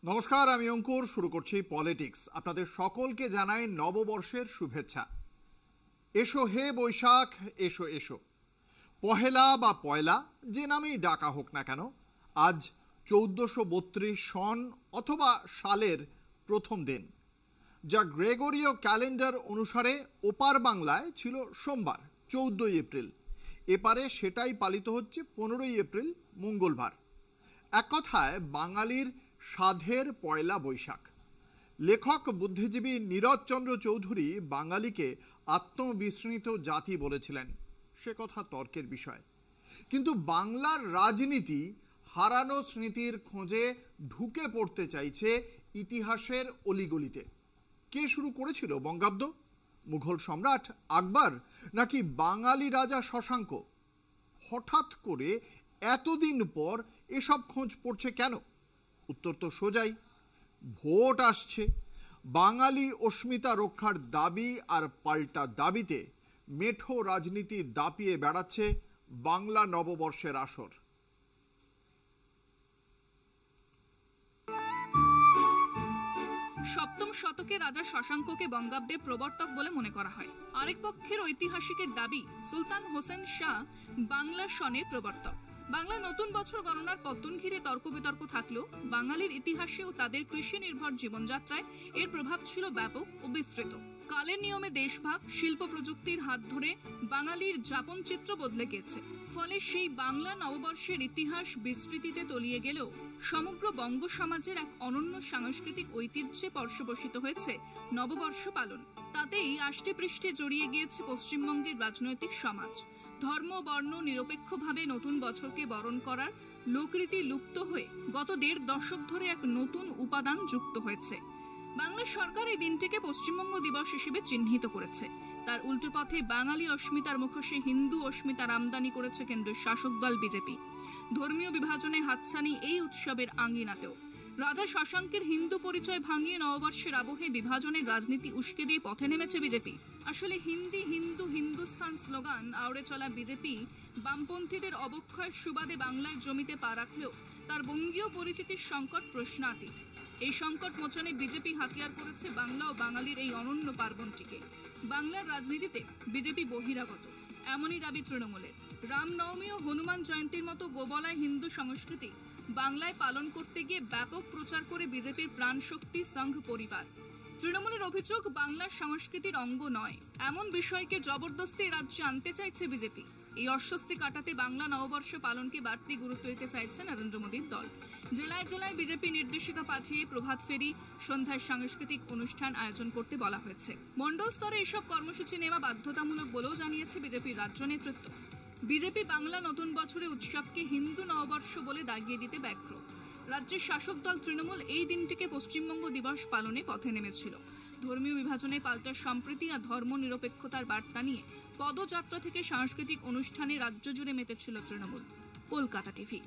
নমস্কার, আমি অঙ্কুর। শুরু করছি পলিটিক্স। আপনাদের সকলকে জানাই নববর্ষের শুভেচ্ছা। এসো হে বৈশাখ, এসো এসো। পহেলা বা পয়লা যে নামেই ডাকা হোক না কেন, আজ 1432 সন অথবা সালের প্রথম দিন, যা গ্রেগরীয় ক্যালেন্ডার অনুসারে ওপার বাংলায় ছিল সোমবার 14 এপ্রিল। এপারে সেটাই পালিত হচ্ছে 15 এপ্রিল মঙ্গলবার। এক কথায় বাঙালির সাধের পয়লা বৈশাখ। লেখক বুদ্ধিজীবী নীরজচন্দ্র চৌধুরী বাঙালিকে আত্মবিস্মৃত জাতি বলেছিলেন, সে কথা তর্কের বিষয়। কিন্তু বাংলার রাজনীতি হারানো স্মৃতির খোঁজে ঢুকে পড়তে চাইছে ইতিহাসের অলিগলিতে। কে শুরু করেছিল বঙ্গাব্দ? মুঘল সম্রাট আকবর নাকি বাঙালি রাজা শশাঙ্ক? হঠাৎ করে এতদিন পর এসব খোঁজ পড়ছে কেন? উত্তর তো সোজাই, ভোট আসছে। বাঙালি অস্মিতা রক্ষার দাবি আর পাল্টা দাবিতে মেঠো রাজনীতি দাপিয়ে বেড়াচ্ছে বাংলা নববর্ষের আসর। সপ্তম শতকে রাজা শশাঙ্ককে বঙ্গাব্দের প্রবর্তক বলে মনে করা হয়। আরেক পক্ষের ঐতিহাসিকের দাবি সুলতান হোসেন শাহ বাংলা সনের প্রবর্তক। বাংলা নতুন বছর গণনার পতন ঘিরে তর্ক বিতর্ক থাকলেও বাঙালির ইতিহাসে ও তাদের কৃষি নির্ভর জীবনযাত্রায় এর প্রভাব ছিল ব্যাপক ও বিস্তৃত। কালের নিয়মে দেশভাগ, শিল্প প্রযুক্তির হাত ধরে বাঙালির যাপন চিত্র বদলে গেছে। ফলে সেই বাংলা নববর্ষের ইতিহাস বিস্তৃতিতে তলিয়ে গেলেও সমগ্র বঙ্গ সমাজের এক অনন্য সাংস্কৃতিক ঐতিহ্যে পর্যবসিত হয়েছে নববর্ষ পালন। তাতেই আষ্টে পৃষ্ঠে জড়িয়ে গিয়েছে পশ্চিমবঙ্গের রাজনৈতিক সমাজ। ধর্ম বর্ণ নিরপেক্ষভাবে নতুন বছরকে বরণ করার লোকরীতি লুপ্ত হয়ে গত 1.5 দশক ধরে এক নতুন উপাদান যুক্ত হয়েছে। বাংলা সরকার এই দিনটিকে পশ্চিমবঙ্গ দিবস হিসেবে চিহ্নিত করেছে। তার উল্টো পথে বাঙালি অস্মিতার মুখোশে হিন্দু অস্মিতার আমদানি করেছে কেন্দ্রের শাসক দল বিজেপি। ধর্মীয় বিভাজনে হাতছানি এই উৎসবের আঙ্গিনাতেও। রাজা শশাঙ্কের হিন্দু পরিচয় ভাঙিয়ে নববর্ষের আবহে বিভাজনের রাজনীতি উস্কে দিয়ে পথে নেমেছে বিজেপি। আসলে হিন্দি হিন্দু হিন্দুস্তান স্লোগান আওড়ে চলা বিজেপি বামপন্থীদের অবক্ষয়ের সুবাদে বাংলায় জমিতে পা রাখলেও তার বঙ্গীয় পরিচিতির সংকট প্রশ্নাতীত। এই সংকট মোচনে বিজেপি হাতিয়ার করেছে বাংলা ও বাঙালির এই অনন্য পার্বণটিকে। বাংলার রাজনীতিতে বিজেপি বহিরাগত, এমনই দাবি তৃণমূলের। রামনবমী ও হনুমান জয়ন্তীর মতো গোবলায় হিন্দু সংস্কৃতি বাংলায় পালন করতে গিয়ে ব্যাপক প্রচার করে বিজেপির প্রাণশক্তি সংঘ পরিবার। তৃণমূলের অভিযোগ বাংলার সংস্কৃতির অঙ্গ নয় এমন বিষয়কে জবরদস্তি রাজ্যে আনতে চাইছে বিজেপি। এই অস্বস্তি কাটাতে বাংলা নববর্ষ পালনকে বাড়তি গুরুত্ব দিতে চাইছে নরেন্দ্র মোদীর দল। জেলায় জেলায় বিজেপি নির্দেশিকা পাঠিয়ে প্রভাত ফেরি, সন্ধ্যায় সাংস্কৃতিক অনুষ্ঠান আয়োজন করতে বলা হয়েছে। মণ্ডল স্তরে এসব কর্মসূচি নেওয়া বাধ্যতামূলক বলেও জানিয়েছে বিজেপির রাজ্য নেতৃত্ব। বিজেপি বাংলা নতুন বছরে উৎসবকে হিন্দু নববর্ষ বলে দাগিয়ে দিতে ব্যগ্র। রাজ্যের শাসক দল তৃণমূল এই দিনটিকে পশ্চিমবঙ্গ দিবস পালনে পথে নেমেছিল। ধর্মীয় বিভাজনে পাল্টা সম্প্রীতি আর ধর্ম নিরপেক্ষতার বার্তা নিয়ে পদযাত্রা থেকে সাংস্কৃতিক অনুষ্ঠানে রাজ্য জুড়ে মেতেছিল তৃণমূল। কলকাতা টিভি।